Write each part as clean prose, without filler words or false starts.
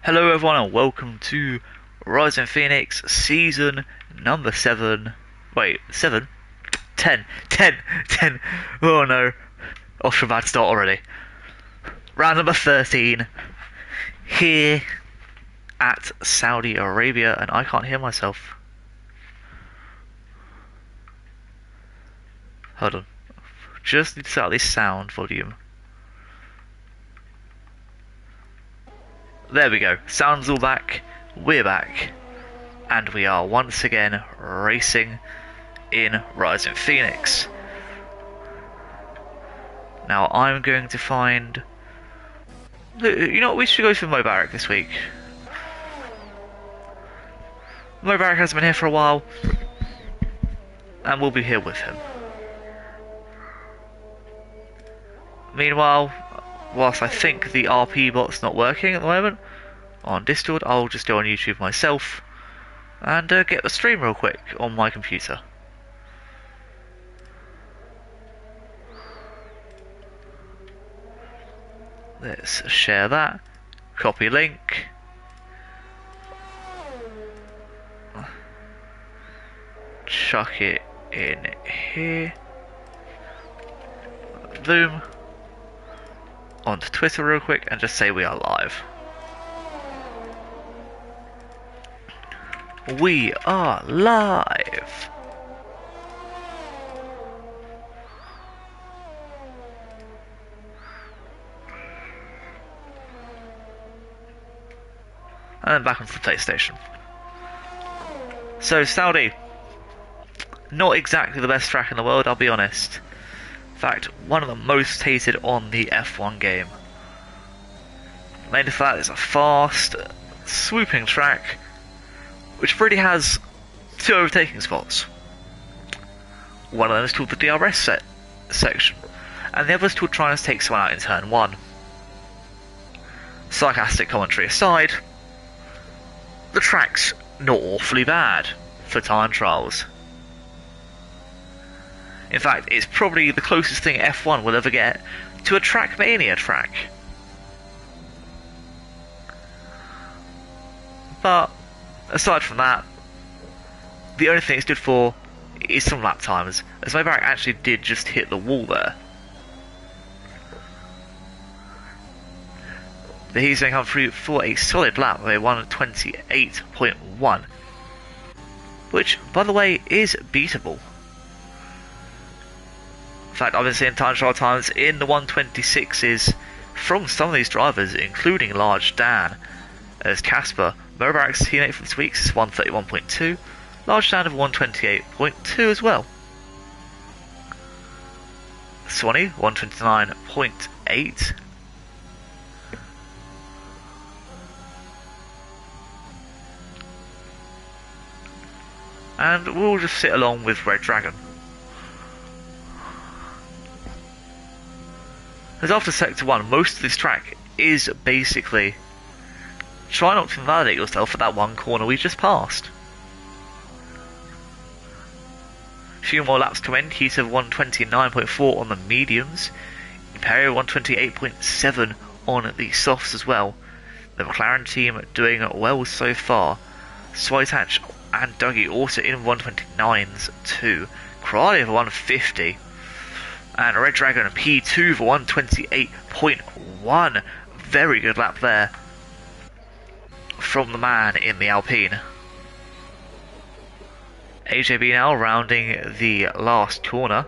Hello everyone and welcome to Rising Phoenix Season number 7. Wait, 7? 10. 10. 10. Oh no. Off to a bad start already. Round number 13. Here at Saudi Arabia, and I can't hear myself. Hold on. Just need to set out this sound volume. There we go. Sound's all back. We're back. And we are once again racing in Rising Phoenix. Now I'm going to find... You know what, we should go for Mubarak this week. Mubarak hasn't been here for a while. And we'll be here with him. Meanwhile, whilst I think the RP bot's not working at the moment on Discord, I'll just go on YouTube myself and get the stream real quick on my computer. Let's share that. Copy link. Chuck it in here. Boom. Onto Twitter real quick and just say we are live. We are live! And then back onto the PlayStation. So Saudi, not exactly the best track in the world, I'll be honest. In fact, one of the most hated on the F1 game. Mainly for that, it's a fast, swooping track, which really has two overtaking spots. One of them is called the DRS section, and the other is called trying to take someone out in turn 1. Sarcastic commentary aside, the track's not awfully bad for time trials. In fact, it's probably the closest thing F1 will ever get to a Trackmania track. But, aside from that, the only thing it's good for is some lap times, as my back actually did just hit the wall there. But he's going to come through for a solid lap of a 1:28.1, which, by the way, is beatable. In fact, I've been seeing time trial times in the 1:26s from some of these drivers, including Large Dan, as Casper, Mubarak's teammate for this week, is 1:31.2, Large Dan of 1:28.2 as well. Swanee, 1:29.8. And we'll just sit along with Red Dragon. As after Sector 1, most of this track is basically try not to invalidate yourself at that one corner we just passed. A few more laps come in, heat of 1:29.4 on the mediums, Imperial 1:28.7 on the softs as well. The McLaren team doing well so far. Switatch and Dougie also in 1:29s too. Crowley for 1:50. And Red Dragon P2 for 1:28.1. Very good lap there from the man in the Alpine. AJB now rounding the last corner.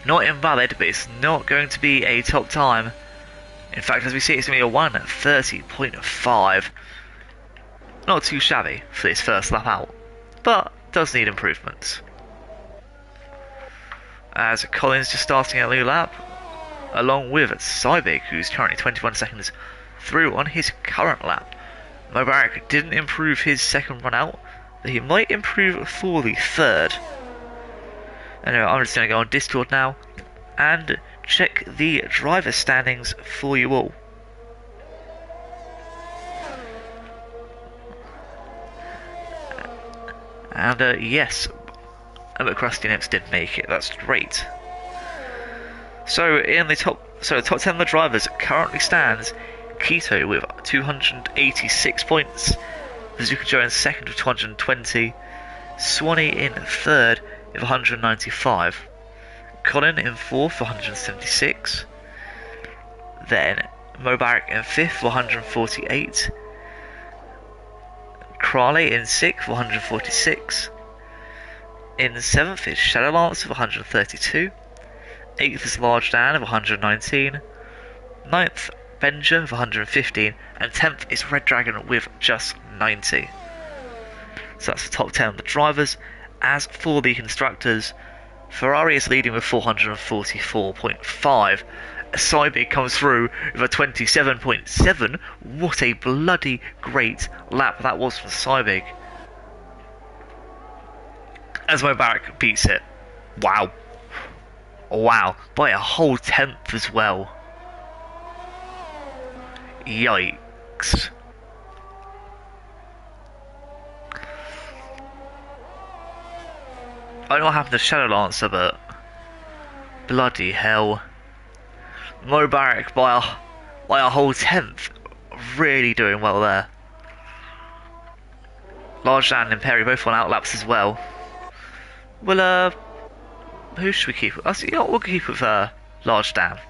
Not invalid, but it's not going to be a top time. In fact, as we see, it's going to be a 1:30.5. Not too shabby for this first lap out, but does need improvements. As Collins just starting a new lap, along with Sybig, who's currently 21 seconds through on his current lap. Mubarak didn't improve his second run out, but he might improve for the third. Anyway, I'm just going to go on Discord now and check the driver standings for you all. And yes, Krusty Nips did make it. That's great. So in the top 10 of the drivers currently stands Keto with 286 points. Bazooka Joe in second with 220. Swanee in third with 195. Colin in fourth with 176. Then Mubarak in fifth with 148. Crawley in sixth with 146. In seventh is Shadowlance with 132. Eighth is Large Dan with 119. Ninth, Benja with 115. And 10th is Red Dragon with just 90. So that's the top 10 of the drivers. As for the constructors, Ferrari is leading with 444.5. Sybig comes through with a 27.7. What a bloody great lap that was from Sybig. As Mubarak beats it. Wow. Wow. By a whole 10th as well. Yikes. I don't know what happened to Shadow Lancer, but bloody hell. Mubarak by a whole 10th. Really doing well there. Large Dan and Perry both on outlaps as well. Well, who should we keep? You know what, we'll keep with Large Dan.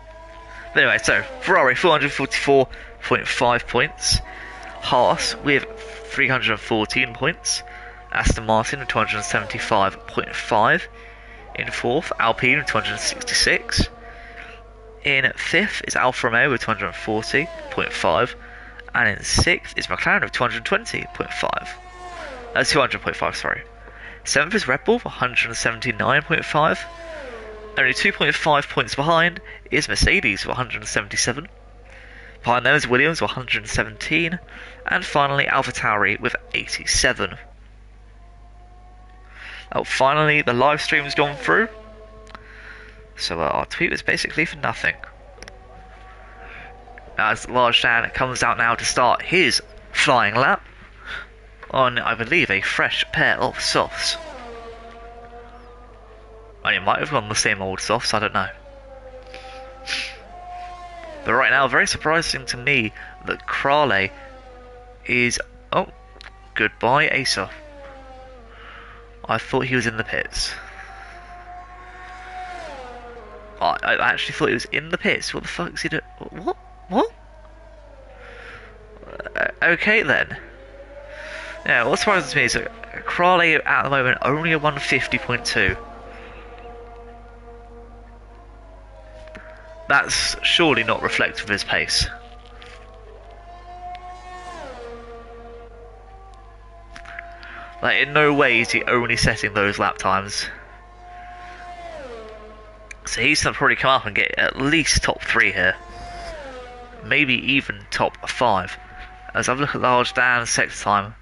But anyway, so Ferrari 444.5 points. Haas with 314 points. Aston Martin with 275.5. In fourth, Alpine with 266. In fifth is Alfa Romeo with 240.5. And in sixth is McLaren with 220.5. 200.5, sorry. Seventh is Red Bull with 179.5. Only 2.5 points behind is Mercedes with 177. Behind them is Williams with 117. And finally AlphaTauri with 87. Oh, finally the live stream's gone through. So our tweet was basically for nothing. As Large Dan comes out now to start his flying lap on, I believe, a fresh pair of softs. I might have gone the same old softs, I don't know. But right now, very surprising to me that Crawley is... Oh, goodbye Asa. I thought he was in the pits. Oh, I actually thought he was in the pits. What the fuck is he doing? What? What? Okay then. Yeah, what surprises me is that Crawley at the moment only a 150.2. That's surely not reflective of his pace. Like, in no way is he only setting those lap times. So he's going to probably come up and get at least top 3 here. Maybe even top 5. As I look at Large Dan's sector time,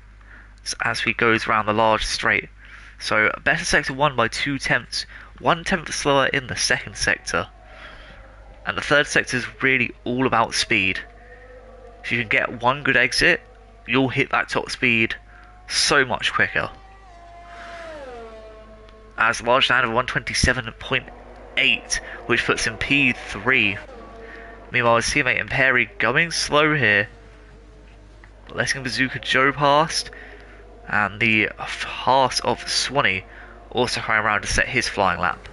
as he goes around the large straight. So better sector 1 by 2 tenths, 1 tenth slower in the second sector. And the third sector is really all about speed. If you can get one good exit, you'll hit that top speed so much quicker. As Large Dan of 127.8, which puts him P3. Meanwhile, his teammate Imperi going slow here, letting Bazooka Joe past, and the Haas of Swanee also coming around to set his flying lap.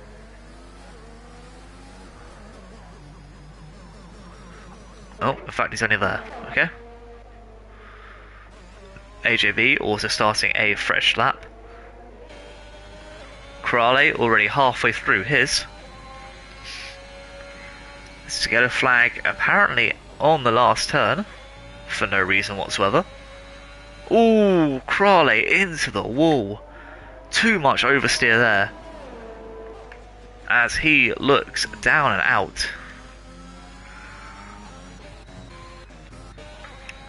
Oh, in fact he's only there, okay. AJB also starting a fresh lap. Crawley already halfway through his. This is to get a flag apparently on the last turn, for no reason whatsoever. Ooh, Crawley into the wall. Too much oversteer there. As he looks down and out.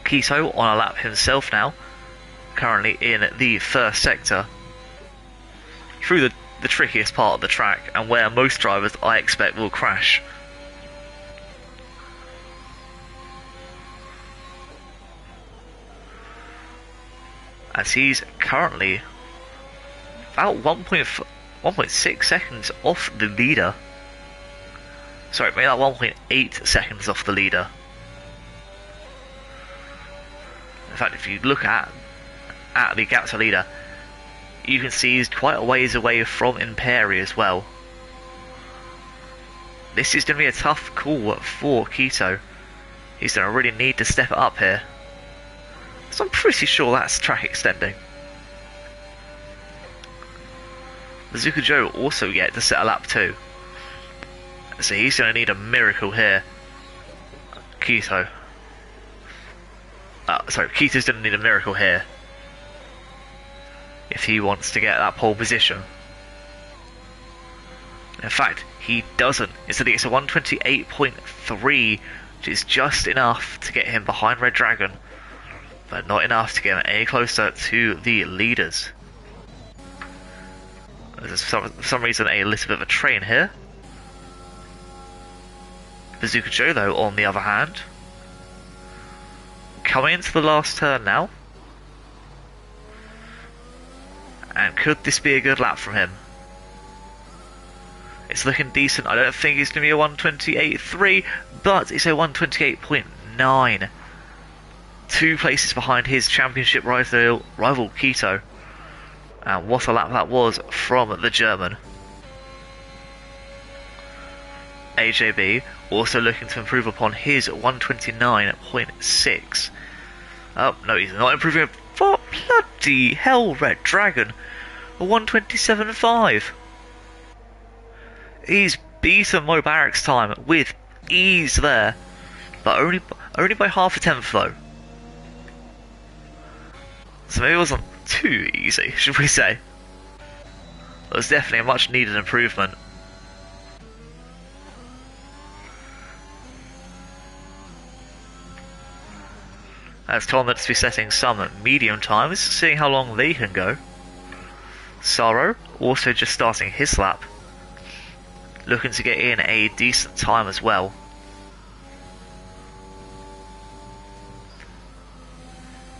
Keto on a lap himself now, currently in the first sector, through the trickiest part of the track, and where most drivers I expect will crash. As he's currently about 1.6 seconds off the leader. Sorry, maybe like 1.8 seconds off the leader. In fact, if you look at the gap to leader, you can see he's quite a ways away from Imperi as well. This is going to be a tough call for Keto. He's going to really need to step it up here. So I'm pretty sure that's track extending. Bazooka Joe also yet to set a lap too. So he's going to need a miracle here. Keto. Sorry, Keto's going to need a miracle here. If he wants to get that pole position. In fact, he doesn't. Instead he gets a 128.3, which is just enough to get him behind Red Dragon, but not enough to get him any closer to the leaders. There's for some reason a little bit of a train here. Bazooka Joe, though, on the other hand, coming into the last turn now. And could this be a good lap from him? It's looking decent. I don't think it's going to be a 128.3, but it's a 128.9. 2 places behind his championship rival Keto. And what a lap that was from the German. AJB also looking to improve upon his 129.6. Oh, no, he's not improving. For bloody hell, Red Dragon. A 127.5. He's beaten Mo Barrack's time with ease there, but only by half a tenth though. So maybe it wasn't too easy, should we say? It was definitely a much needed improvement. As Tom to be setting some medium times, seeing how long they can go. Sorrow also just starting his lap, looking to get in a decent time as well.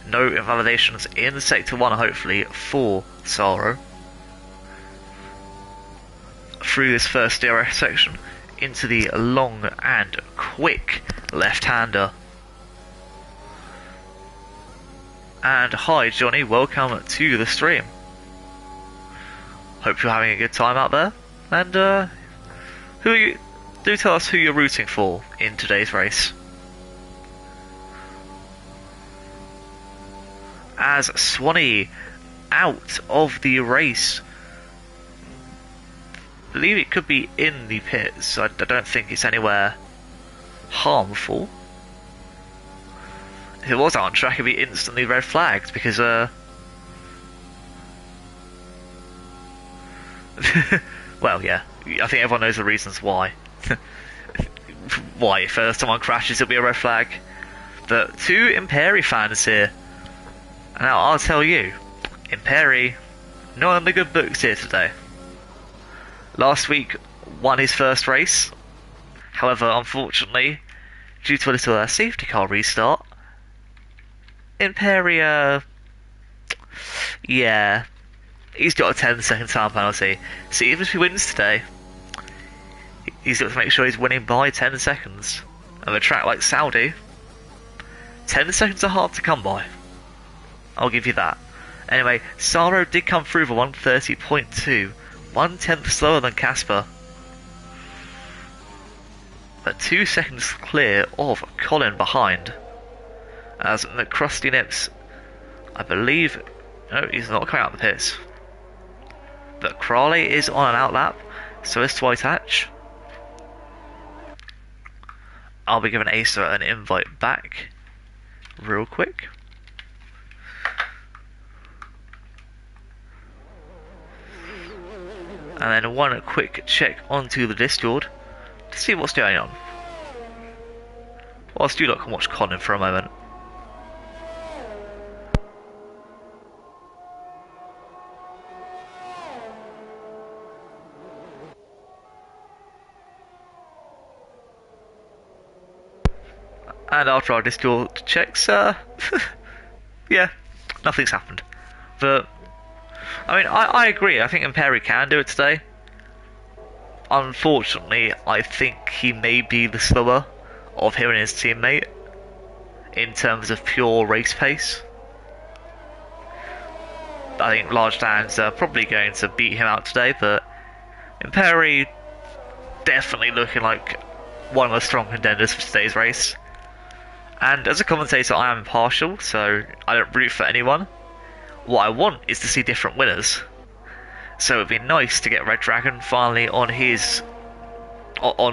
No invalidations in Sector 1 hopefully for Sorrow. Through this first DRS section into the long and quick left-hander. And hi Johnny, welcome to the stream. Hope you're having a good time out there. And who are you? Do tell us who you're rooting for in today's race. As Swanee out of the race. I believe it could be in the pits. I don't think it's anywhere harmful. If it was out on track, it'd be instantly red flagged because well, yeah, I think everyone knows the reasons why. Why, if someone crashes, it'll be a red flag. But 2 Imperi fans here. Now, I'll tell you, Imperi, not in the good books here today. Last week, won his first race. However, unfortunately, due to a little safety car restart, Imperi, yeah, he's got a 10-second time penalty. So even if he wins today, he's got to make sure he's winning by 10 seconds. And a track like Saudi, 10 seconds are hard to come by. I'll give you that. Anyway, Sorrow did come through for 130.2, 1/10 slower than Casper. But 2 seconds clear of Colin behind. As McCrusty Nips, I believe, no, he's not coming out of the pits. But Crawley is on an outlap, so is Dwight Hatch. I'll be giving Acer an invite back real quick. And then one quick check onto the Discord to see what's going on. Whilst you lot can watch Colin for a moment. And after our Discord checks, yeah, nothing's happened. But I mean, I agree. I think Imperi can do it today. Unfortunately, I think he may be the slower of him and his teammate. in terms of pure race pace. I think Large Dan's probably going to beat him out today, but Imperi definitely looking like one of the strong contenders for today's race. And as a commentator, I am impartial, so I don't root for anyone. What I want is to see different winners. So it'd be nice to get Red Dragon finally on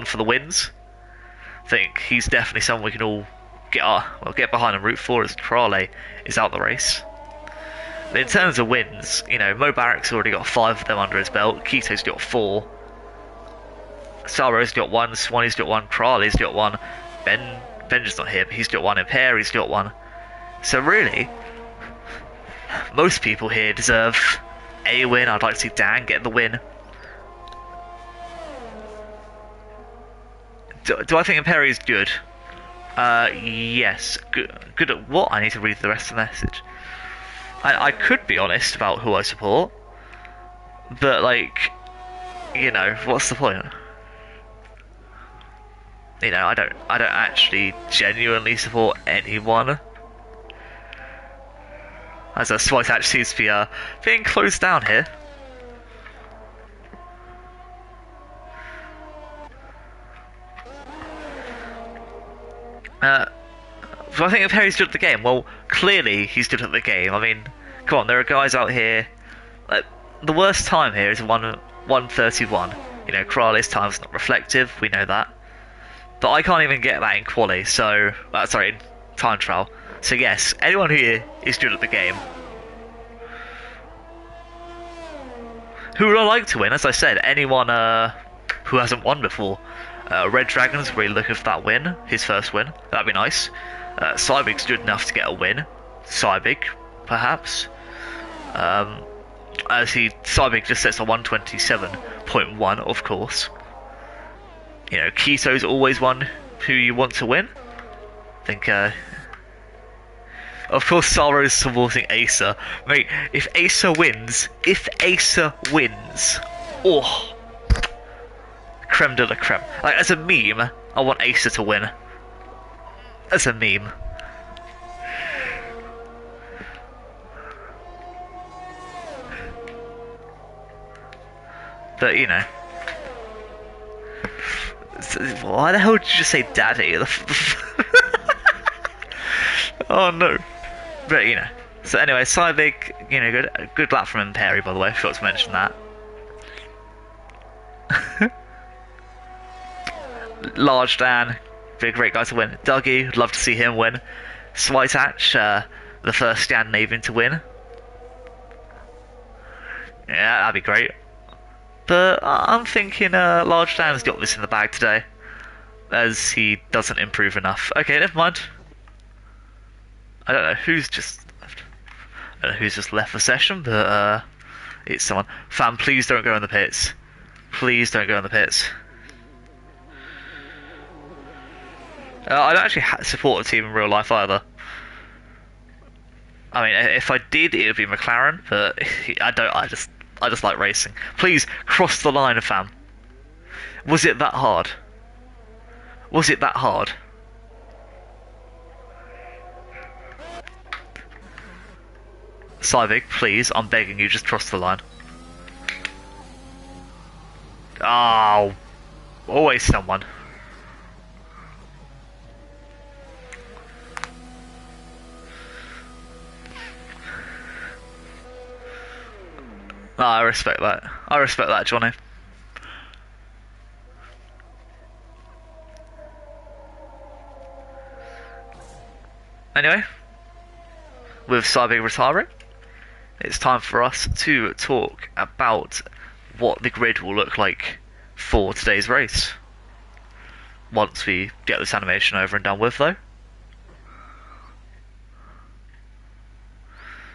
for the wins. I think he's definitely someone we can all get behind and root for, as Crowley is out the race. But in terms of wins, you know, Mo Barrack's already got 5 of them under his belt. Keto's got 4. Saro's got 1. Swanee's got 1. Crowley's got 1. Benja's not here, but he's got 1. Imperi's got 1. So really, most people here deserve a win. I'd like to see Dan get the win. Do I think Imperi is good? Yes. Good at what? I need to read the rest of the message. I could be honest about who I support, but like, you know, what's the point? You know, I don't actually genuinely support anyone. As a SWAT actually seems to be being closed down here. Do I think if Harry's good at the game? Well, clearly he's good at the game. I mean, come on, there are guys out here. Like, the worst time here is 1:31. You know, Crowley's time's not reflective. We know that. But I can't even get that in quali. So, sorry, in time trial. So yes, anyone here is good at the game. Who would I like to win? As I said, anyone who hasn't won before. Red Dragon's really looking for that win, his first win. That'd be nice. Cybig's good enough to get a win. Cybig, perhaps. Cybig just sets a 127.1, of course. You know, Keto's always one who you want to win. I think, of course, Saro's supporting Acer. Mate, if Acer wins, oh, creme de la creme. Like, as a meme, I want Acer to win. As a meme. But, you know. Why the hell did you just say daddy? Oh no. But, you know. So anyway, Cybig, you know, good lap from Imperi, by the way. I forgot to mention that. Large Dan, be a great guy to win. Dougie, would love to see him win. Switach, the first Scandinavian to win. Yeah, that'd be great. But I'm thinking Large Dan's got this in the bag today, as he doesn't improve enough. Okay, never mind. I don't know who's just left the session, but it's someone. Fam, please don't go in the pits. Please don't go in the pits. I don't actually support a team in real life either. I mean, if I did, it would be McLaren, but I don't. I just like racing. Please cross the line, fam. Was it that hard? Was it that hard? Cybig, please, I'm begging you, just cross the line. Oh, always someone. Oh, I respect that. I respect that, Johnny. Anyway, with Cybig retiring, it's time for us to talk about what the grid will look like for today's race. Once we get this animation over and done with, though.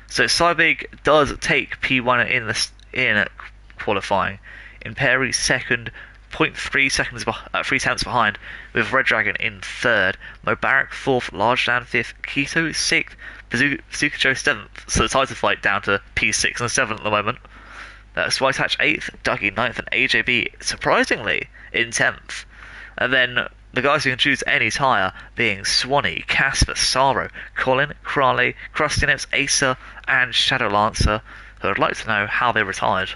So Cybig does take P1 in qualifying. Imperi second, 0.3 seconds 3 tenths behind, with Red Dragon in third. Mubarak fourth, Large Dan fifth, Keto sixth, Bazooka Joe seventh. So the title fight down to P6 and 7 at the moment. Switehatch 8th, Dougie 9th, and AJB surprisingly in 10th. And then The guys who can choose any tyre being Swanee, Casper, Saro, Colin, Crawley, Krusty Nips, Acer, and Shadow Lancer, who I'd like to know how they retired.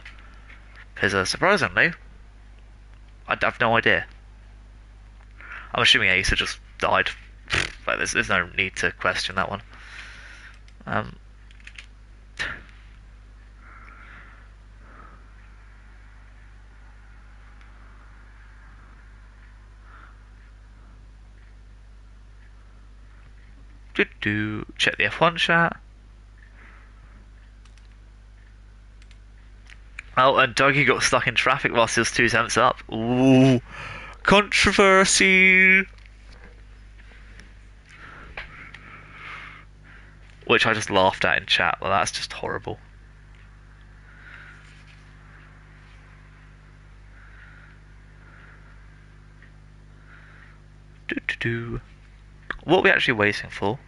Because surprisingly, I have no idea. I'm assuming Acer just died, but there's no need to question that one. Um, check the F1 chat. Oh, and Dougie got stuck in traffic whilst he was 2 tenths up. Ooh, controversy! Which I just laughed at in chat. Well, that's just horrible. What are we actually waiting for?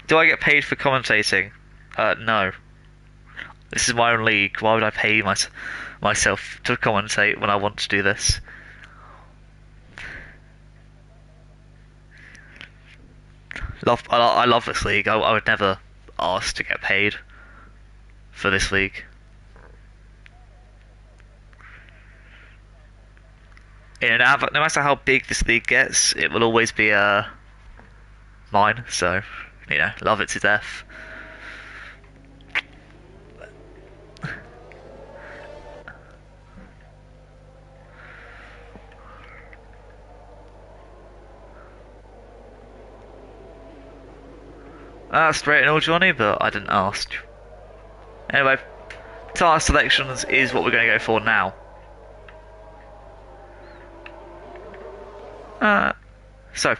Do I get paid for commentating? No. This is my own league. Why would I pay myself to commentate when I want to do this? I love this league. I would never ask to get paid for this league. No matter how big this league gets, it will always be mine. So, love it to death. That's great and all, Johnny, but I didn't ask. Anyway, tyre selections is what we're going to go for now. So,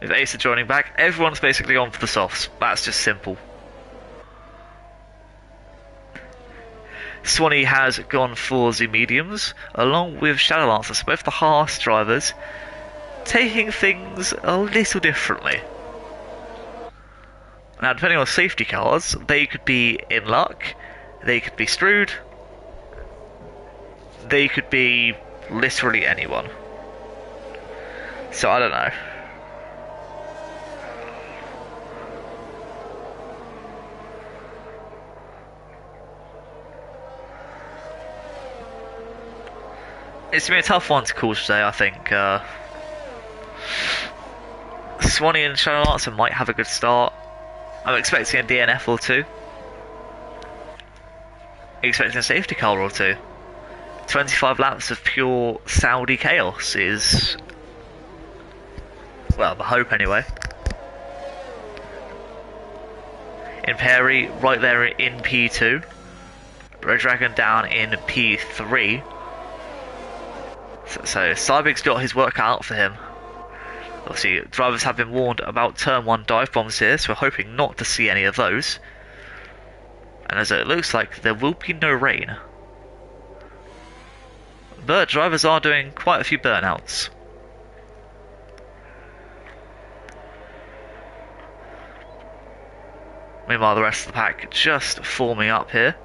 with Acer joining back, everyone's basically gone for the softs. That's just simple. Swanee has gone for the mediums, along with Shadow Lancer, so both the Haas drivers taking things a little differently. Now, depending on safety cars, they could be in luck, they could be screwed, they could be literally anyone. So I don't know. It's going to be a tough one to call today, I think. Swanee and Shadow Lancer might have a good start. I'm expecting a DNF or two. Expecting a safety car or two. 25 laps of pure Saudi chaos is, well, the hope anyway. Imperi right there in P2. Red Dragon down in P3. So Cybig's got his work out for him. Obviously, drivers have been warned about turn 1 dive bombs here, so we're hoping not to see any of those. And as it looks like, there will be no rain. But drivers are doing quite a few burnouts. Meanwhile, the rest of the pack just forming up here.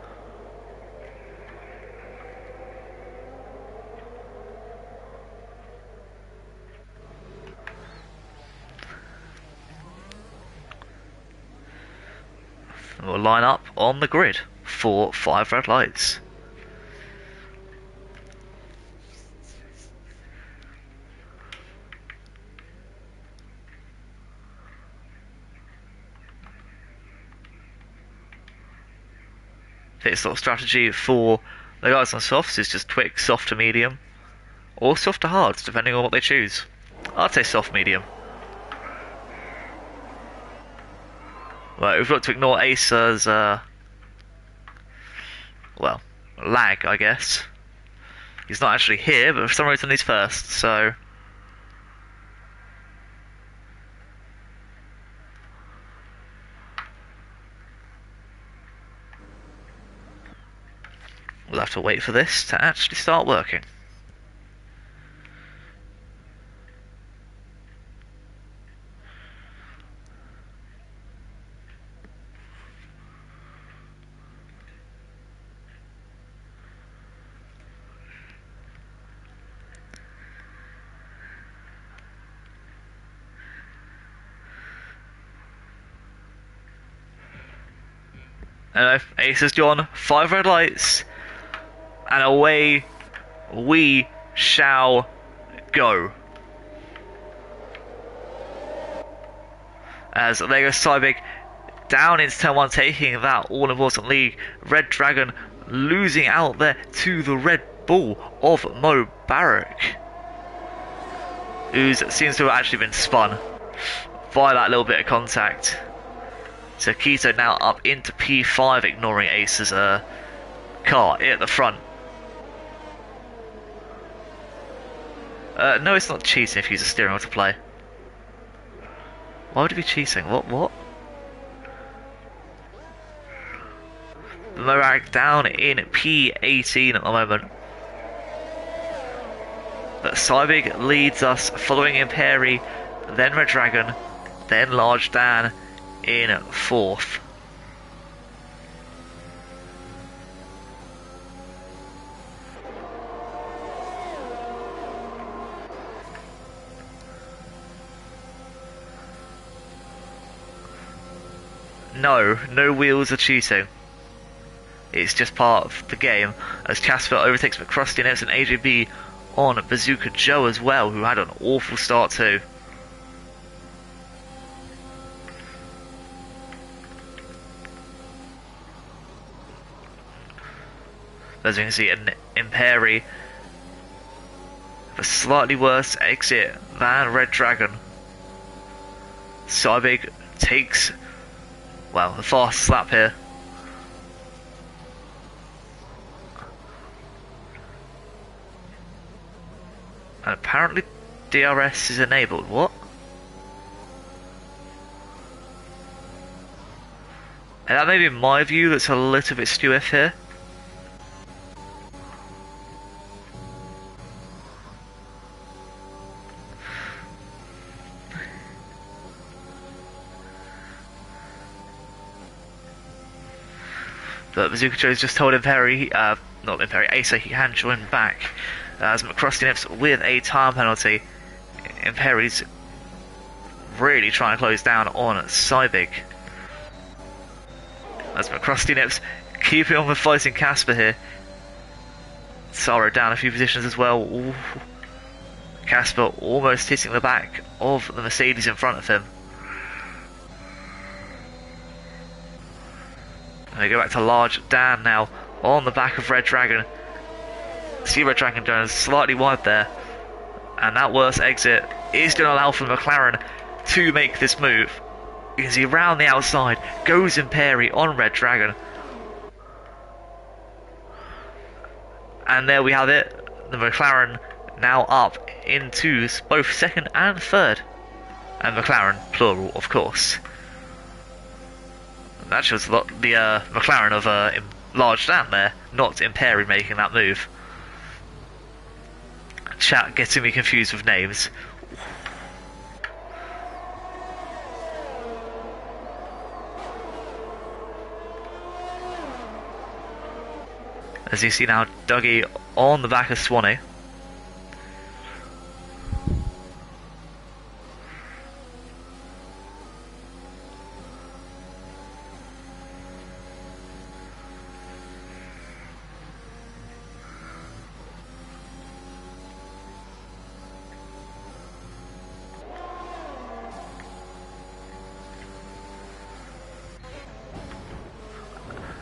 And we'll line up on the grid for 5 red lights. Pit stop strategy for the guys on softs is just quick, soft to medium, or soft to hard, depending on what they choose. I'd say soft medium. Right, we've got to ignore Acer's, well, lag, I guess. He's not actually here, but for some reason he's first, so... we'll have to wait for this to actually start working. Ace has gone, 5 red lights, and away we shall go. As there goes Cybig down into turn 1, taking that all-important lead. Red Dragon losing out there to the Red Bull of Mo Barrack, who seems to have actually been spun by that little bit of contact. So Keto now up into P5, ignoring Ace's car at the front. No, it's not cheating if you use a steering wheel to play. Why would it be cheating? What? Morag down in P18 at the moment. But Cybig leads us, following Imperi, then Red Dragon, then Large Dan in 4th. No wheels are cheating. It's just part of the game, as Casper overtakes McCrusty and an AJB on Bazooka Joe as well, who had an awful start too. As you can see, an Imperi with a slightly worse exit than Red Dragon. Cybig takes, well, a fast slap here. And apparently DRS is enabled. What? And that may be my view that's a little bit skew here. But Bazooka Joe's just told Imperi, not Imperi, Asa he can join back. As McCrusty nips with a time penalty. Imperi's really trying to close down on Cybig. As McCrusty nips keeping on with fighting Casper here. Saro down a few positions as well. Ooh. Casper almost hitting the back of the Mercedes in front of him. And we go back to Large Dan now on the back of Red Dragon. See Red Dragon going slightly wide there, and that worst exit is going to allow for McLaren to make this move. You can see around the outside goes Imperi on Red Dragon, and there we have it. The McLaren now up into both 2nd and 3rd, and McLaren plural, of course. That shows the McLaren of Large Dan there, not Imperi making that move. Chat getting me confused with names. As you see now, Dougie on the back of Swanee.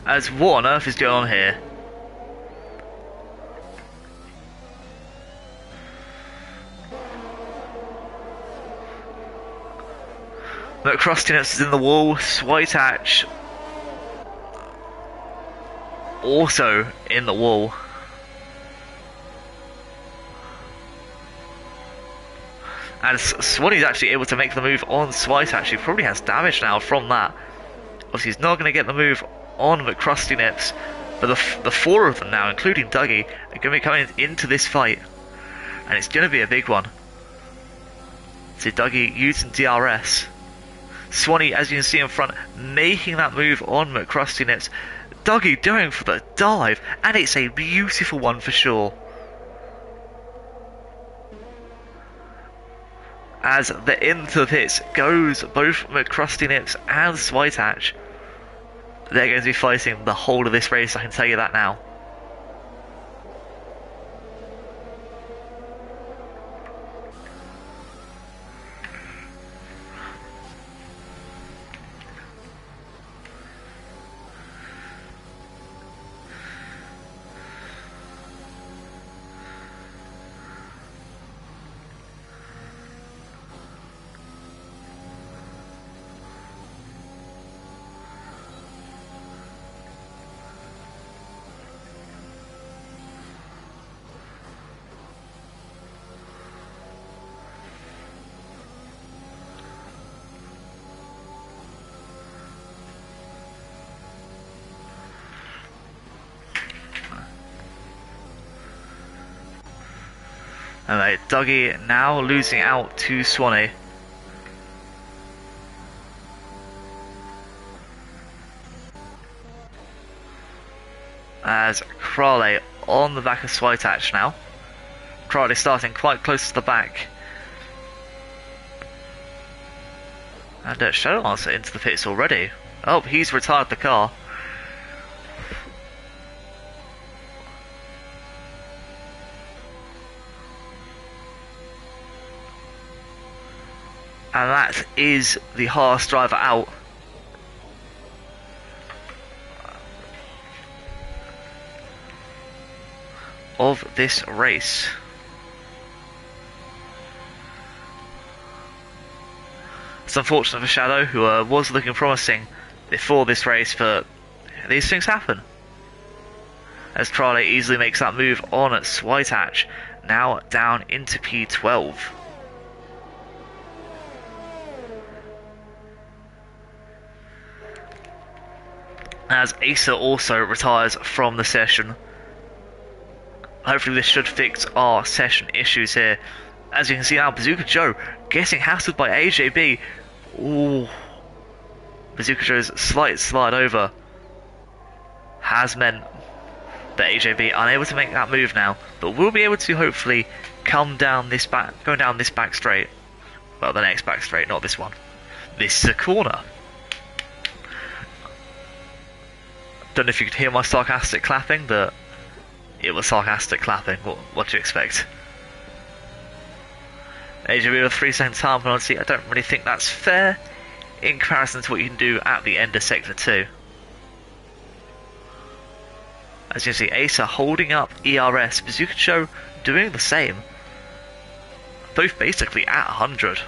As what on earth is going on here? McCrusty is in the wall. Switatch also in the wall. And Swanee's actually able to make the move on Switatch. He probably has damage now from that. Obviously he's not going to get the move on McCrusty Nips, but the 4 of them now, including Dougie, are going to be coming into this fight, and it's going to be a big one. So Dougie using DRS. Swanee, as you can see in front, making that move on McCrusty Nips. Dougie going for the dive, and it's a beautiful one for sure. As the into the pits goes both McCrusty Nips and Switatch. They're going to be fighting the whole of this race, I can tell you that now. Alright, Dougie now losing out to Swanee. As Crowley on the back of Swytatch now. Crowley starting quite close to the back. And Shadowlancer into the pits already. Oh, he's retired the car. And that is the Haas driver out. Of this race. It's unfortunate for Shadow, who was looking promising before this race, but these things happen. As Crowley easily makes that move on at Swytatch, now down into P12. As Asa also retires from the session. Hopefully this should fix our session issues here. As you can see now, Bazooka Joe getting hassled by AJB. Ooh. Bazooka Joe's slight slide over has meant that AJB unable to make that move now, but will be able to hopefully come down this back, go down this back straight. Well, the next back straight, not this one. This is a corner. Don't know if you could hear my sarcastic clapping, but it was sarcastic clapping. What do you expect? AJB with a 3-second time penalty. I don't really think that's fair in comparison to what you can do at the end of Sector 2. As you can see, Asa holding up ERS, Bazooka Joe doing the same. Both basically at 100.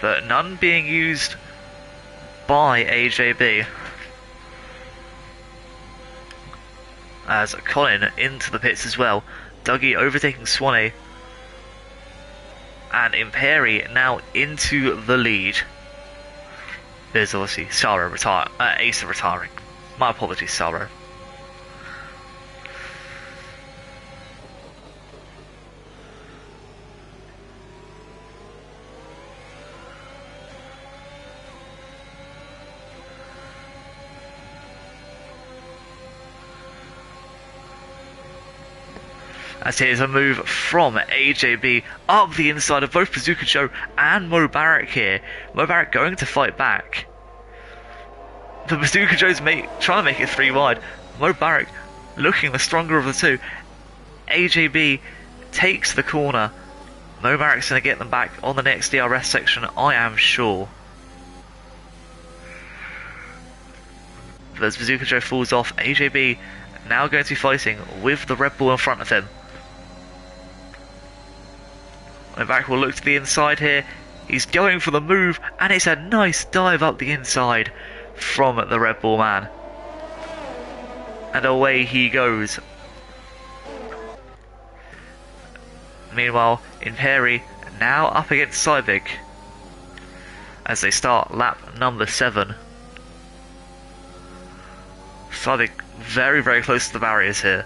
But none being used by AJB. As Colin into the pits as well. Dougie overtaking Swanee. And Imperi now into the lead. There's obviously Asa retiring. My apologies, Saro. As here's a move from AJB up the inside of both Bazooka Joe and Mo Barrack here. Mo Barrack going to fight back. But Bazooka Joe's trying to make it 3 wide. Mo Barrack looking the stronger of the two. AJB takes the corner. Mo Barrack's going to get them back on the next DRS section, I am sure. But as Bazooka Joe falls off, AJB now going to be fighting with the Red Bull in front of him. Back will look to the inside here. He's going for the move, and it's a nice dive up the inside from the Red Bull man. And away he goes. Meanwhile, Imperi now up against Cybig as they start lap number 7. Cybig very, very close to the barriers here.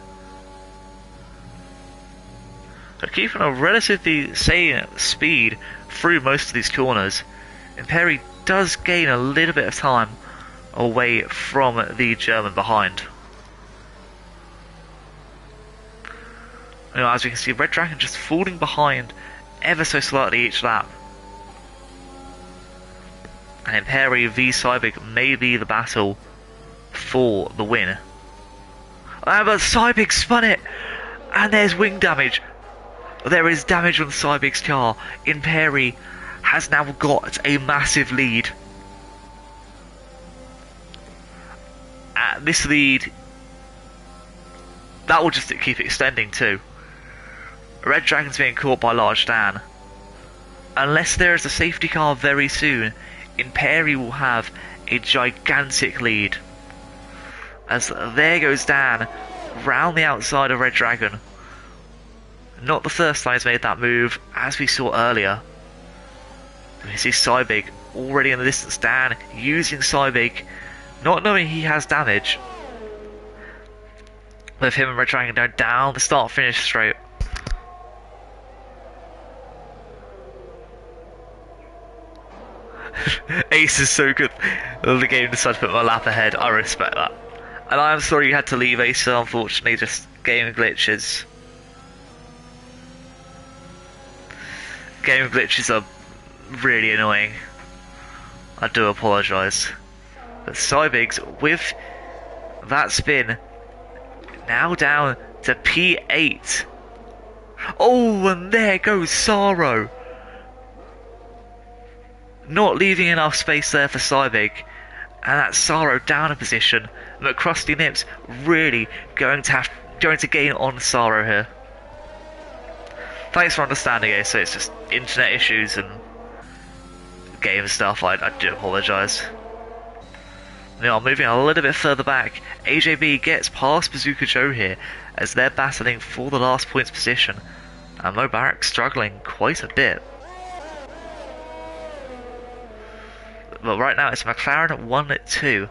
But keeping a relatively same speed through most of these corners. Imperi does gain a little bit of time away from the German behind. As we can see, Red Dragon just falling behind ever so slightly each lap. And Imperi v Cybig may be the battle for the win. But Cybig spun it! And there's wing damage. There is damage on Cybig's car. Imperi has now got a massive lead. This lead, that will just keep extending too. Red Dragon's being caught by Large Dan. Unless there is a safety car very soon, Imperi will have a gigantic lead. As there goes Dan, round the outside of Red Dragon. Not the first time he's made that move, as we saw earlier. We see Cybig already in the distance. Dan using Cybig, not knowing he has damage. With him and Red Dragon going down the start-finish straight. Ace is so good. The game decided to put my lap ahead. I respect that. And I am sorry you had to leave, Ace, unfortunately, just game glitches. Game glitches are really annoying. I do apologise. But Cybig's with that spin now down to P8. Oh, and there goes Saro. Not leaving enough space there for Cybig. And that's Saro down a position. McCrusty Nips really going to gain on Saro here. Thanks for understanding it, so it's just internet issues and game stuff. I do apologise. Now moving a little bit further back, AJB gets past Bazooka Joe here as they're battling for the last points position, and Mubarak struggling quite a bit. But right now it's McLaren 1-2.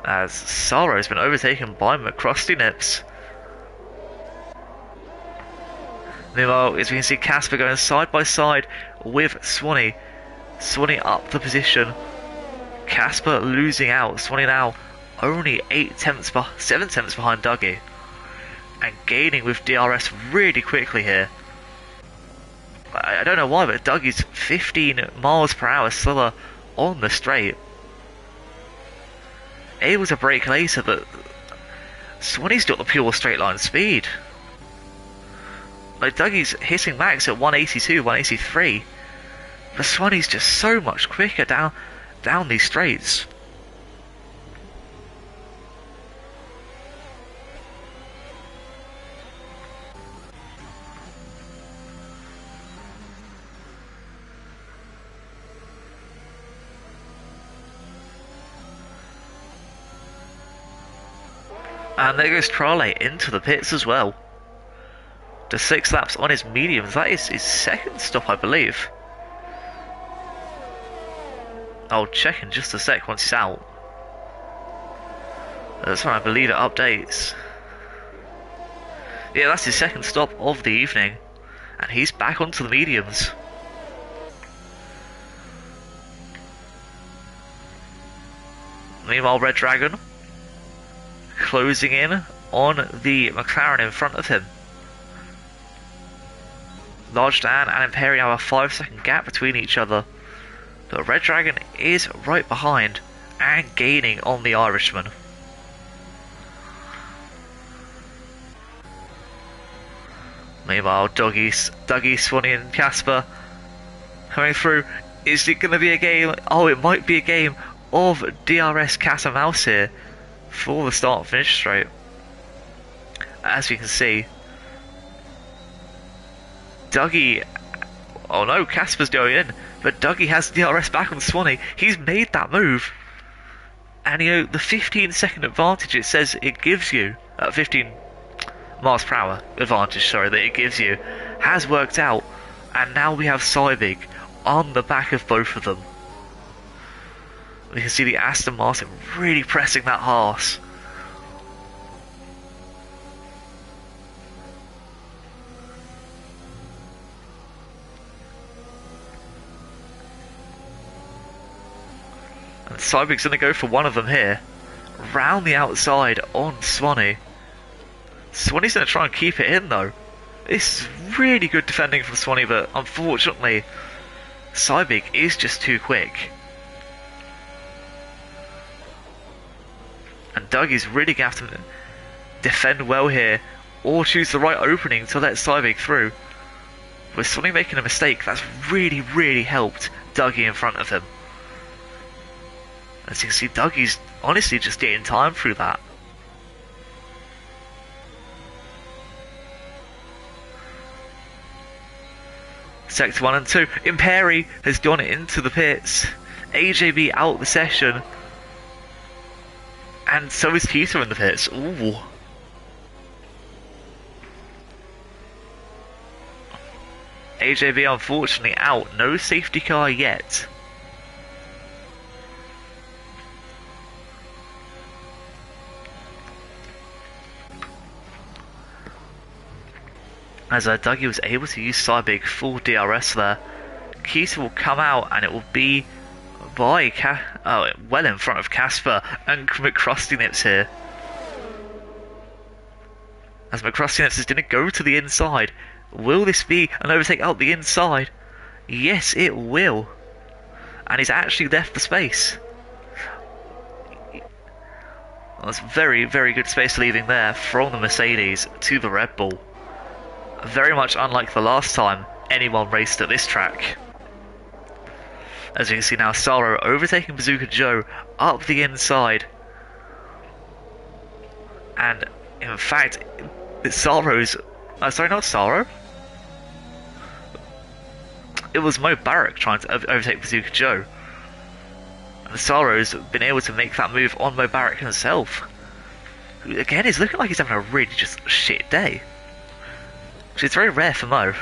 As Saro has been overtaken by McCrusty Nips. Meanwhile, as we can see, Casper going side by side with Swanee. Swanee up the position. Casper losing out. Swanee now only 7 tenths behind Dougie. And gaining with DRS really quickly here. I don't know why, but Dougie's 15 miles per hour slower on the straight. Able to brake later, but Swanee's got the pure straight line speed. Like, Dougie's hitting max at 182, 183. But Swanee's just so much quicker down these straights. And there goes Trale into the pits as well. To 6 laps on his mediums. That is his second stop, I believe. I'll check in just a sec once he's out. That's when I believe it updates. Yeah, that's his second stop of the evening. And he's back onto the mediums. Meanwhile, Red Dragon closing in on the McLaren in front of him. Large Dan and Imperial have a 5-second gap between each other. But Red Dragon is right behind and gaining on the Irishman. Meanwhile, Dougie, Swanee and Casper coming through. Is it going to be a game? Oh, it might be a game of DRS cat and mouse here for the start and finish straight. As you can see, Dougie, oh no, Casper's going in, but Dougie has DRS back on Swanee. He's made that move, and you know, the 15-second advantage it says it gives you, 15 miles per hour advantage, sorry, that it gives you, has worked out, and now we have Cybig on the back of both of them. We can see the Aston Martin really pressing that Haas. And Cybig's going to go for one of them here. Round the outside on Swanee. Swanee's going to try and keep it in though. This is really good defending from Swanee, but unfortunately, Cybig is just too quick. And Dougie's really going to have to defend well here, or choose the right opening to let Cybig through. With Swanee making a mistake, that's really helped Dougie in front of him. As you can see, Dougie's honestly just getting time through that. Sector 1 and 2. Imperi has gone into the pits. AJB out the session. And so is Keto in the pits. Ooh. AJB unfortunately out. No safety car yet. As Dougie was able to use Cybig full DRS there. Keita will come out and it will be by well in front of Casper and McCrusty Nips here. As McCrusty Nips is going to go to the inside. Will this be an overtake out the inside? Yes, it will. And he's actually left the space. That's very good space leaving there from the Mercedes to the Red Bull. Very much unlike the last time anyone raced at this track. As you can see now, Saro overtaking Bazooka Joe up the inside. And in fact, Saro's... sorry, not Saro. It was Mo Barrack trying to overtake Bazooka Joe. And Saro's been able to make that move on Mo Barrack himself. Who again is looking like he's having a really just shit day. Which is very rare for Mo.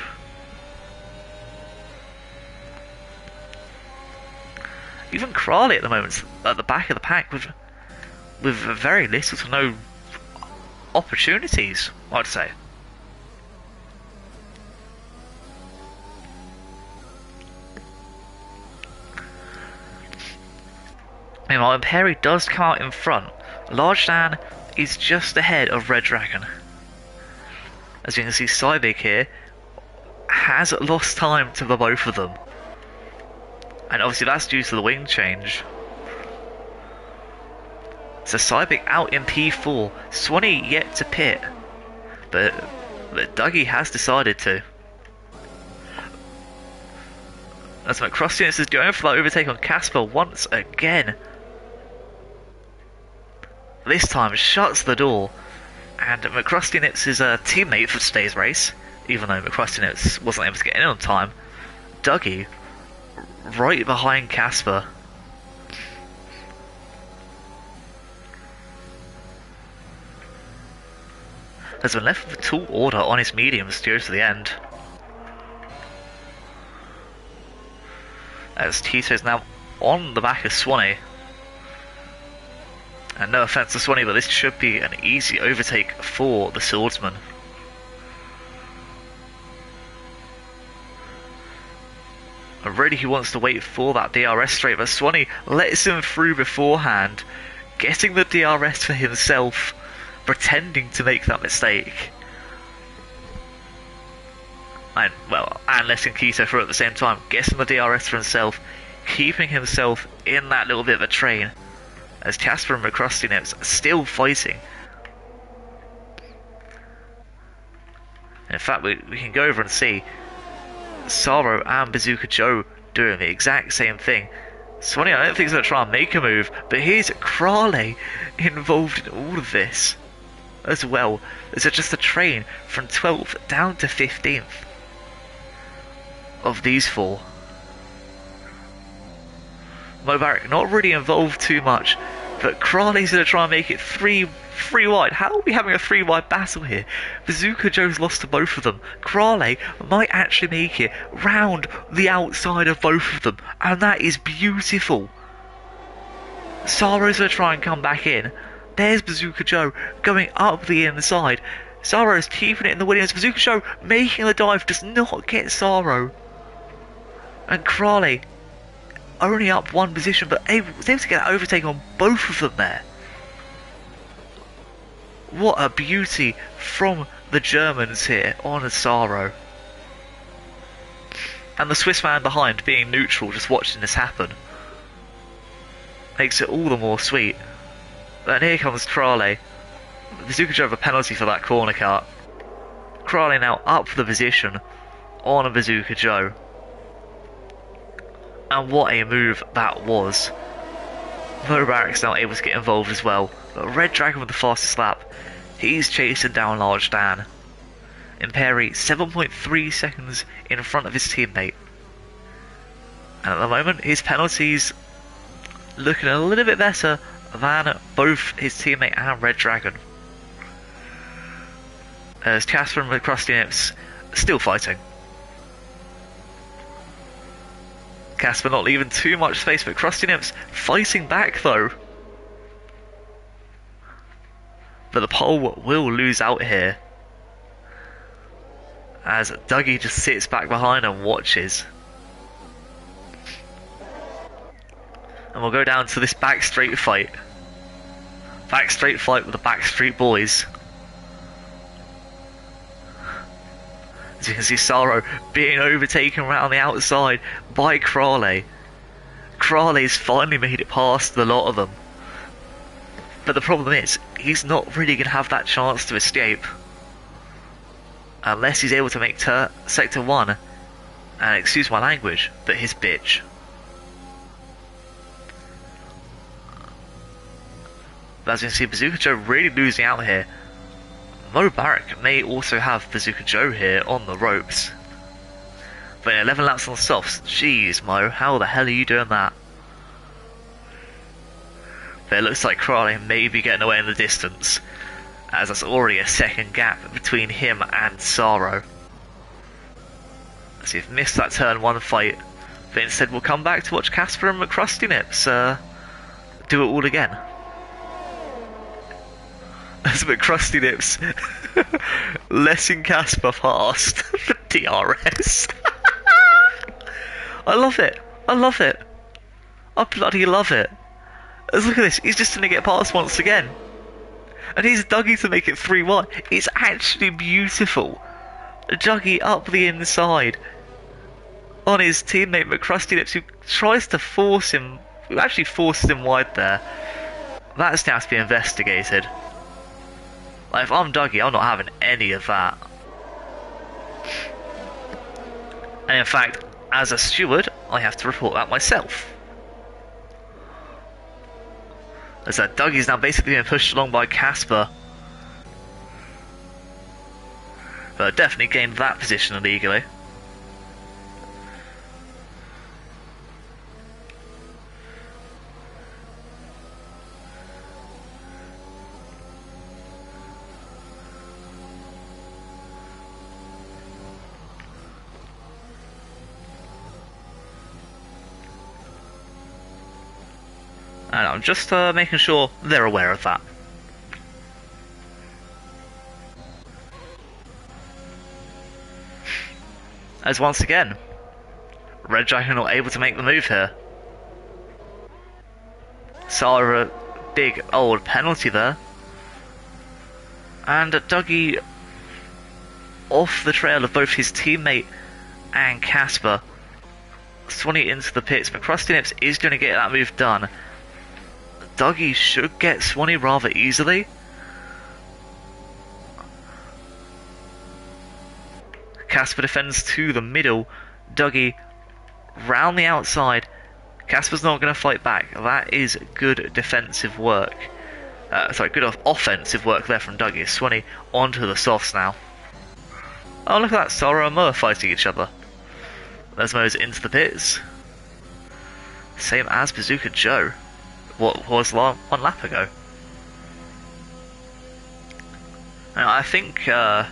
Even Crawley at the moment at the back of the pack with very little to no opportunities, I'd say. Meanwhile, Imperi does come out in front. Large Dan is just ahead of Red Dragon. As you can see, Cybig here has lost time to the both of them. And obviously that's due to the wing change. So Cybig out in P4. Swanee yet to pit. But Dougie has decided to. As McCrosty is going for that overtake on Casper once again. This time shuts the door. And McCrusty Nips is a teammate for today's race, even though McCrusty Nips wasn't able to get in on time. Dougie, right behind Casper. Has been left with a tall order on his mediums to go to the end. As Tito is now on the back of Swanee. And no offense to Swanee, but this should be an easy overtake for the swordsman. Already he wants to wait for that DRS straight, but Swanee lets him through beforehand, getting the DRS for himself, pretending to make that mistake. And letting Keto through at the same time, getting the DRS for himself, keeping himself in that little bit of a train. As Casper and McCrusty Nips are still fighting. In fact, we can go over and see Saro and Bazooka Joe doing the exact same thing. Swanee, I don't think he's going to try and make a move, but here's Crawley involved in all of this as well. There's just a train from 12th down to 15th of these four. Mo Barrack not really involved too much, but Crawley's going to try and make it three wide. How are we having a 3 wide battle here? Bazooka Joe's lost to both of them. Crawley might actually make it round the outside of both of them, and that is beautiful. Saro's going to try and come back in. There's Bazooka Joe going up the inside. Saro's keeping it in the Williams. Bazooka Joe making the dive, does not get Saro. And Crawley only up one position, but was able to get an overtake on both of them there. What a beauty from the Germans here on Saro. And the Swiss man behind being neutral, just watching this happen. Makes it all the more sweet. Then here comes Crowley. Bazooka Joe have a penalty for that corner cut. Crowley now up for the position on a Bazooka Joe. And what a move that was. Mubarak's now able to get involved as well. But Red Dragon with the fastest lap. He's chasing down Large Dan. Imperi 7.3 seconds in front of his teammate. And at the moment his penalties looking a little bit better than both his teammate and Red Dragon. As Casper and Krusty Nips still fighting. Casper not leaving too much space, but Krusty Nips fighting back though. But the pole will lose out here. As Dougie just sits back behind and watches. And we'll go down to this back straight fight. Back straight fight with the Backstreet Boys. As you can see Saro being overtaken around the outside by Crowley. Crowley's finally made it past the lot of them. But the problem is, he's not really going to have that chance to escape. Unless he's able to make Sector 1, and excuse my language, but his bitch. But as you can see, Bazooka Joe really losing out here. Mo Barrack may also have Bazooka Joe here on the ropes. But in 11 laps on the softs, jeez Mo, how the hell are you doing that? But it looks like Crowley may be getting away in the distance, as that's already a second gap between him and Saro. So you've missed that turn 1 fight, but instead we'll come back to watch Casper and McCrusty Nips do it all again. As McCrusty Nips letting Casper past the DRS. I love it. I love it. I bloody love it. As look at this, he's just going to get past once again. And here's Dougie to make it 3-1. It's actually beautiful. Dougie up the inside on his teammate McCrusty Nips, who tries to force him, who actually forces him wide there. That's now to be investigated. Like, if I'm Dougie, I'm not having any of that. And in fact, as a steward, I have to report that myself. As that Dougie's now basically being pushed along by Casper. But definitely gained that position illegally. And I'm just making sure they're aware of that. As once again, Red Dragon not able to make the move here. Saw a big old penalty there. And Dougie off the trail of both his teammate and Casper. Swanee into the pits, but Krusty Nips is going to get that move done. Dougie should get Swanee rather easily. Casper defends to the middle. Dougie round the outside. Casper's not going to fight back. That is good defensive work. Sorry, good offensive work there from Dougie. Swanee onto the softs now. Oh, look at that. Sora and Mo are fighting each other. There's Mo's into the pits. Same as Bazooka Joe. What was 1 lap ago. Now I think Dan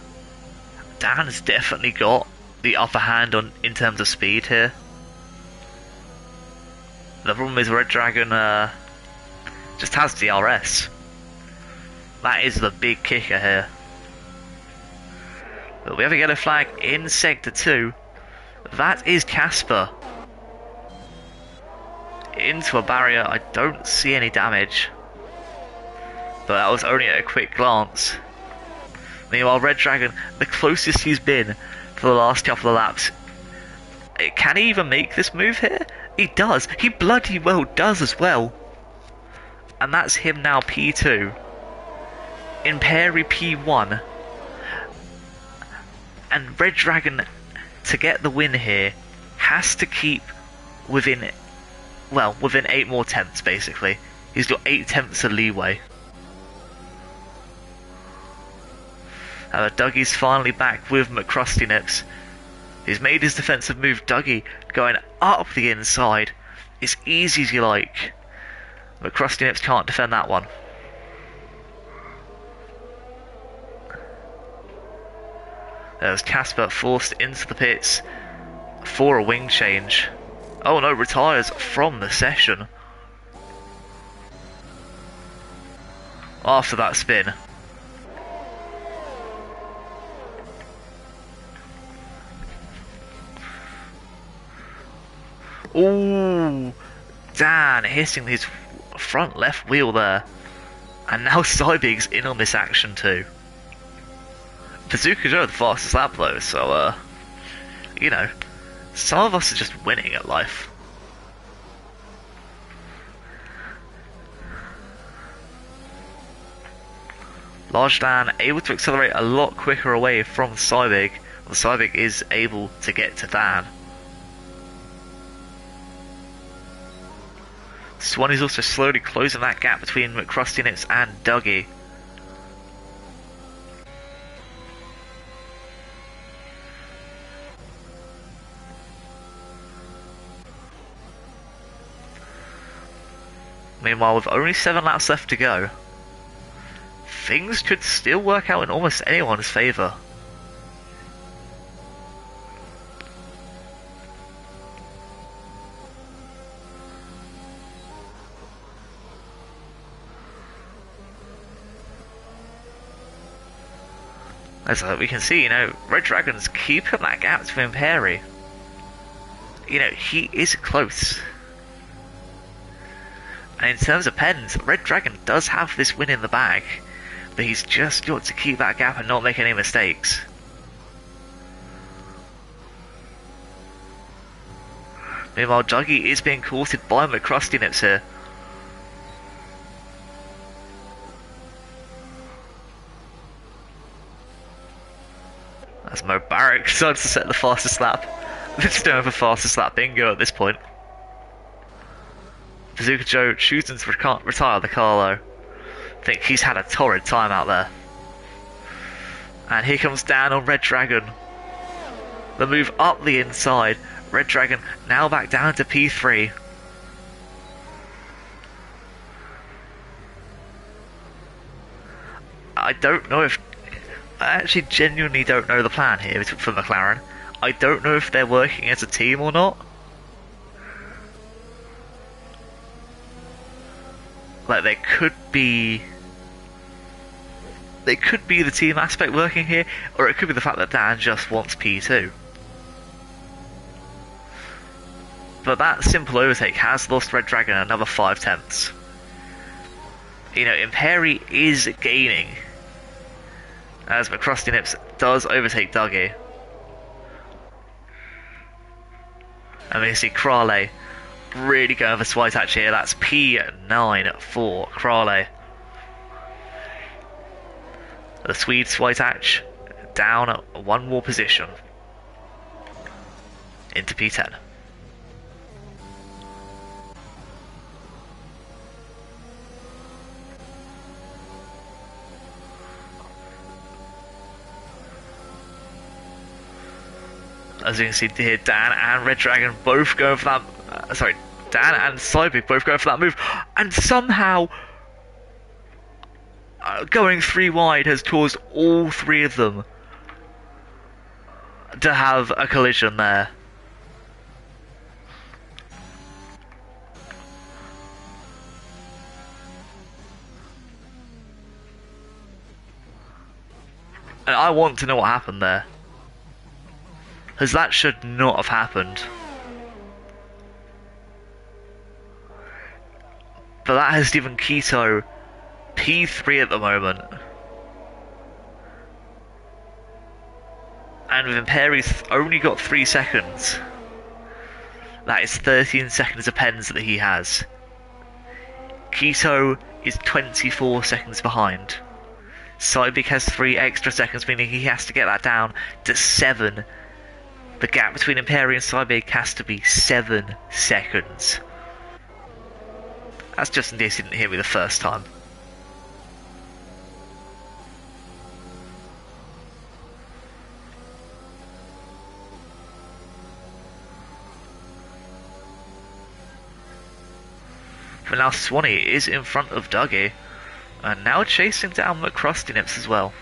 has definitely got the upper hand in terms of speed here. The problem is Red Dragon just has DRS. That is the big kicker here. But we have a yellow flag in Sector 2. That is Casper. Into a barrier, I don't see any damage. But that was only at a quick glance. Meanwhile, Red Dragon, the closest he's been for the last couple of laps. Can he even make this move here? He does. He bloody well does as well. And that's him now P2. Imperi P1. And Red Dragon, to get the win here, has to keep within 8 more tenths, basically. He's got 8 tenths of leeway. Dougie's finally back with McCrusty Nips. He's made his defensive move. Dougie going up the inside. It's easy as you like. McCrusty Nips can't defend that one. There's Casper forced into the pits for a wing change. Oh no, retires from the session after that spin. Ooh, Dan hitting his front left wheel there. And now Cybig's in on this action too. Bazooka Joe the fastest lap though, so you know, some of us are just winning at life. Large Dan able to accelerate a lot quicker away from Cybig. Well, Cybig is able to get to Dan. Swan is also slowly closing that gap between McCrusty Nips and Dougie. Meanwhile, with only 7 laps left to go, things could still work out in almost anyone's favour. As we can see, you know, Red Dragon's keeping that gap between Perry. You know, he is close. And in terms of pens, Red Dragon does have this win in the bag, but he's just got to keep that gap and not make any mistakes. Meanwhile, Dougie is being courted by McCrusty Nips here. As Mo Barrack decides to set the fastest lap. Let's go for fastest lap bingo at this point. Bazooka Joe choosing to retire the Carlo. I think he's had a torrid time out there. And here comes Dan on Red Dragon. The move up the inside. Red Dragon now back down to P3. I actually genuinely don't know the plan here for McLaren. I don't know if they're working as a team or not. Like, there could be the team aspect working here, or it could be the fact that Dan just wants P2. But that simple overtake has lost Red Dragon another 5 tenths. You know, Imperi is gaining as McCrusty Nips does overtake Dougie. And we can see Crowley really going for Swite Hatch here. That's P9 for Crowley. The Swede Swite Hatch down 1 more position into P10. As you can see here, Dan and Red Dragon both going for that. Dan and Cybig both going for that move, and somehow going 3 wide has caused all 3 of them to have a collision there. And I want to know what happened there, because that should not have happened. But that has given Keto P3 at the moment. And with Imperi's only got 3 seconds, that is 13 seconds of pens that he has. Keto is 24 seconds behind. Cybik has 3 extra seconds, meaning he has to get that down to 7. The gap between Imperi and Cybik has to be 7 seconds. That's just in case you didn't hear me the first time. But now Swanee is in front of Dougie, and now chasing down McCrusty Nips as well.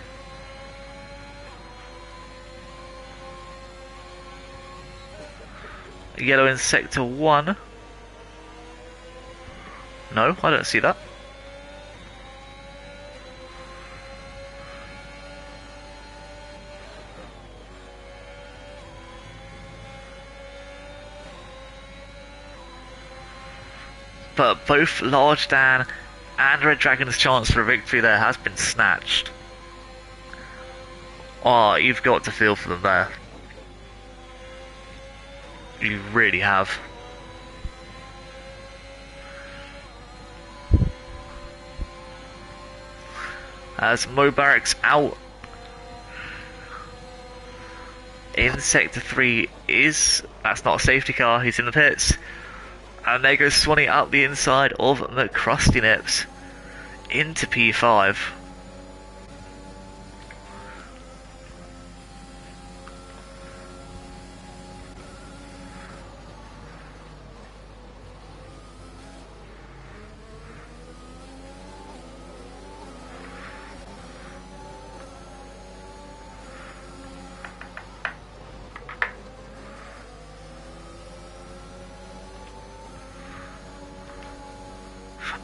Yellow in sector 1. No, I don't see that. But both Large Dan and Red Dragon's chance for a victory there has been snatched. Oh, you've got to feel for them there. You really have. As Mobarek's out in sector 3 that's not a safety car, he's in the pits. And there goes Swanee up the inside of McCrusty Nips into P5.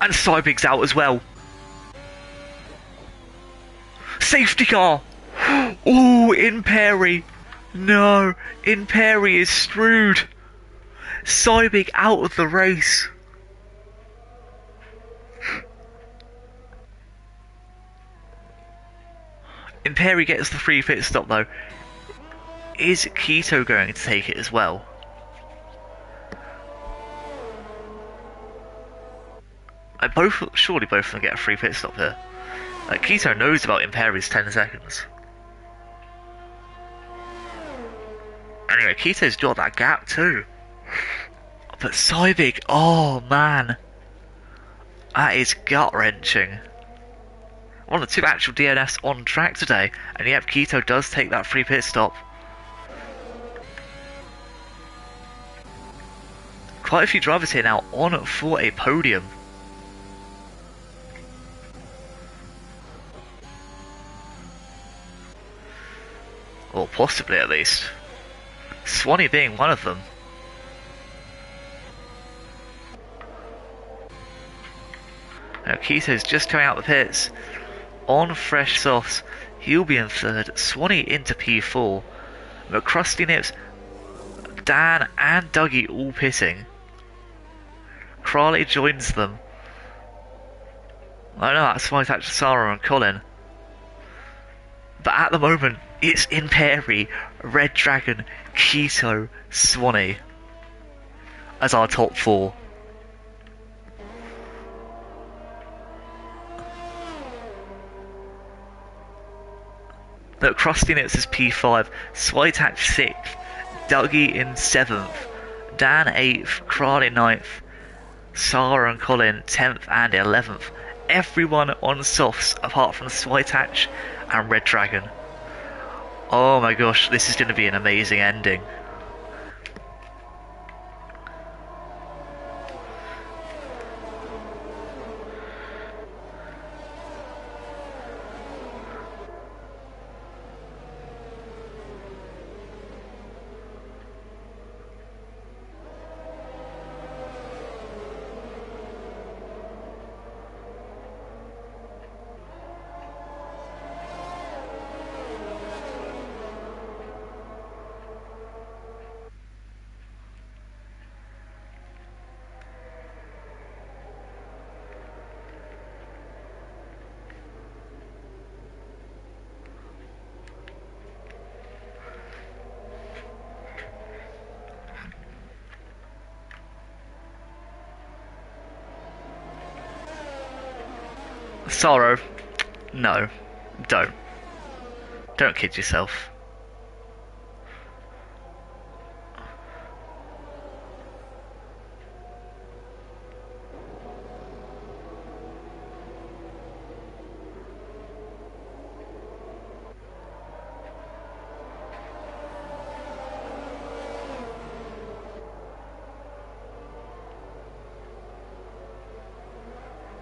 And Cybik's out as well. Safety car! Oh, Imperi! No, Imperi is screwed. Cybik out of the race. Imperi gets the free pit stop though. Is Keto going to take it as well? Surely both of them get a free pit stop here. Keto knows about Imperi's 10 seconds. Anyway, Keto's got that gap too. But Cybik, oh man. That is gut-wrenching. One of the 2 actual DNFs on track today, and yep, Keto does take that free pit stop. Quite a few drivers here now on for a podium. Or possibly at least. Swanee being one of them. Now Keto's just coming out the pits on fresh softs. He'll be in 3rd. Swanee into P4. McCrusty Nips, Dan and Dougie all pitting. Crawley joins them. I know that's White Hatch, Sarah and Colin. But at the moment, it's Imperi, Red Dragon, Keto, Swanee as our top 4. Look, Krusty Nits is P5, Switach 6th, Dougie in 7th, Dan 8th, Crawley 9th, Sarah and Colin 10th and 11th. Everyone on softs apart from Switach and Red Dragon. Oh my gosh, this is going to be an amazing ending. Sorrow, no, don't. Don't kid yourself.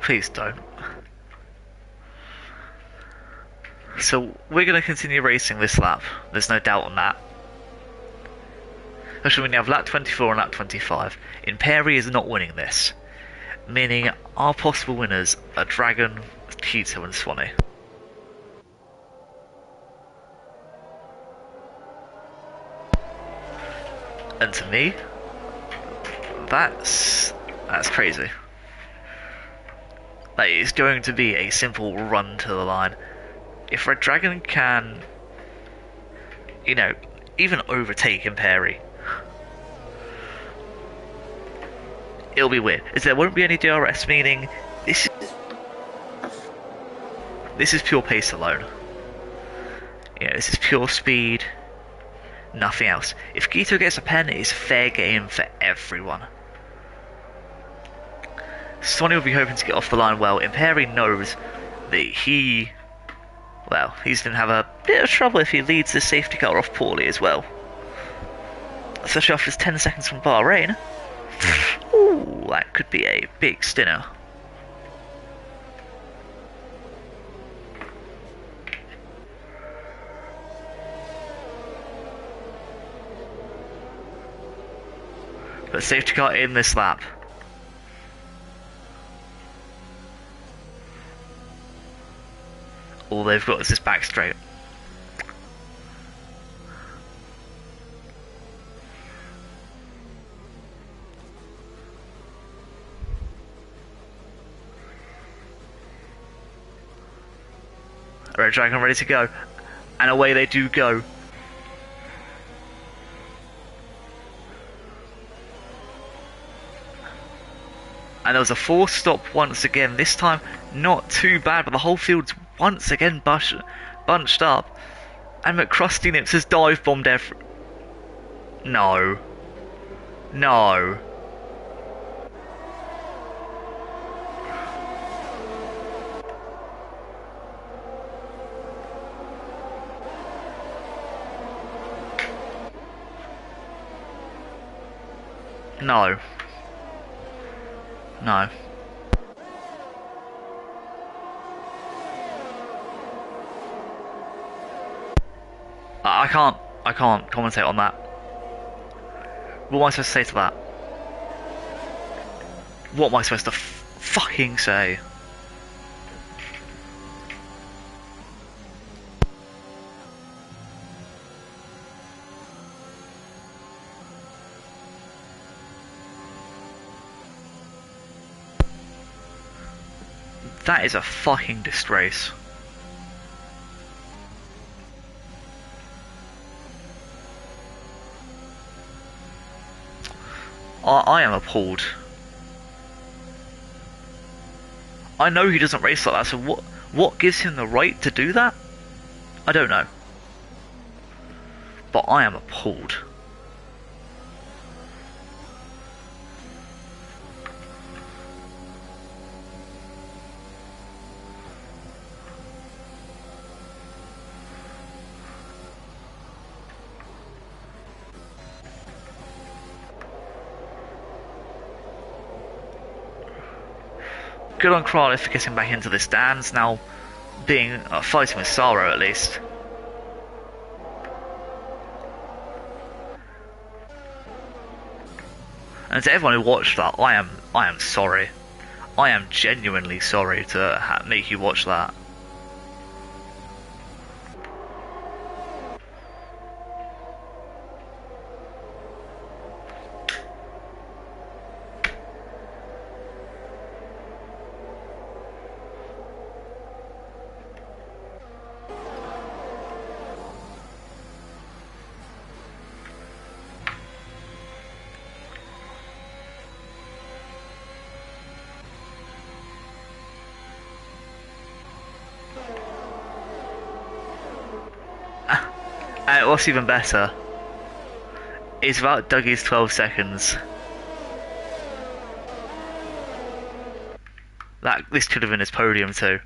Please don't. So we're going to continue racing this lap. There's no doubt on that. Actually, we have lap 24 and lap 25. Imperi is not winning this, meaning our possible winners are Dragon, Keto, and Swanee. And to me, that's crazy. That is going to be a simple run to the line. If Red Dragon can, you know, even overtake Imperi, it'll be weird. Is there won't be any DRS, meaning this is pure pace alone. You know, this is pure speed, nothing else. If Keto gets a pen, it's fair game for everyone. Swanee will be hoping to get off the line well. Imperi knows that he's going to have a bit of trouble if he leads the safety car off poorly as well. Especially after his 10 seconds from Bahrain. Ooh, that could be a big stinner. But safety car in this lap. All they've got is this back straight. Red Dragon ready to go. And away they do go. And there was a forced stop once again. This time, not too bad, but the whole field's once again bunched up. And McCrusty Nips has dive bombed every... No. No. No. No. I can't commentate on that. What am I supposed to say to that? What am I supposed to fucking say? That is a fucking disgrace. I am appalled. I know he doesn't race like that, so what gives him the right to do that? I don't know. But I am appalled. Good on Crowley for getting back into the stands, now being fighting with Sorrow at least. And to everyone who watched that, I am sorry. I am genuinely sorry to make you watch that. And what's even better is about Dougie's 12 seconds. This could have been his podium too.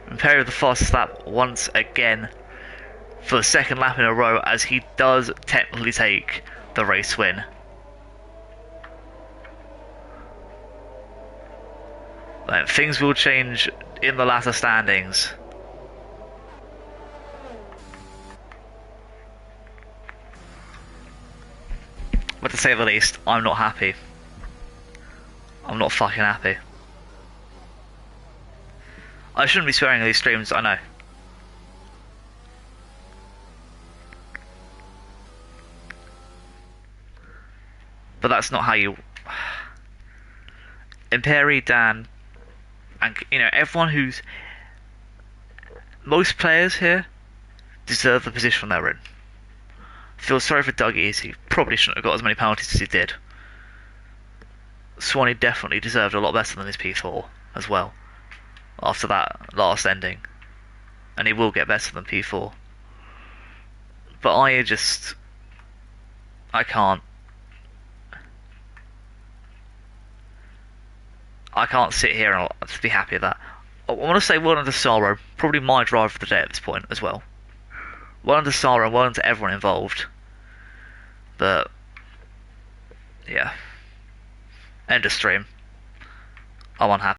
And Perry with the fastest lap once again for the second lap in a row, as he does technically take the race win. But things will change in the latter standings. But to say the least, I'm not happy. I'm not fucking happy. I shouldn't be swearing in these streams, I know. But that's not how you... Imperi, Dan, and everyone who's... Most players here deserve the position they're in. I feel sorry for Dougie, as he probably shouldn't have got as many penalties as he did. Swanee definitely deserved a lot better than his P4 as well, after that last ending. And he will get better than P4. But I can't sit here and just be happy with that. I want to say well done to Saro, probably my driver of the day at this point as well. Well done to Saro and well done to everyone involved. But, yeah. End of stream. I'm unhappy.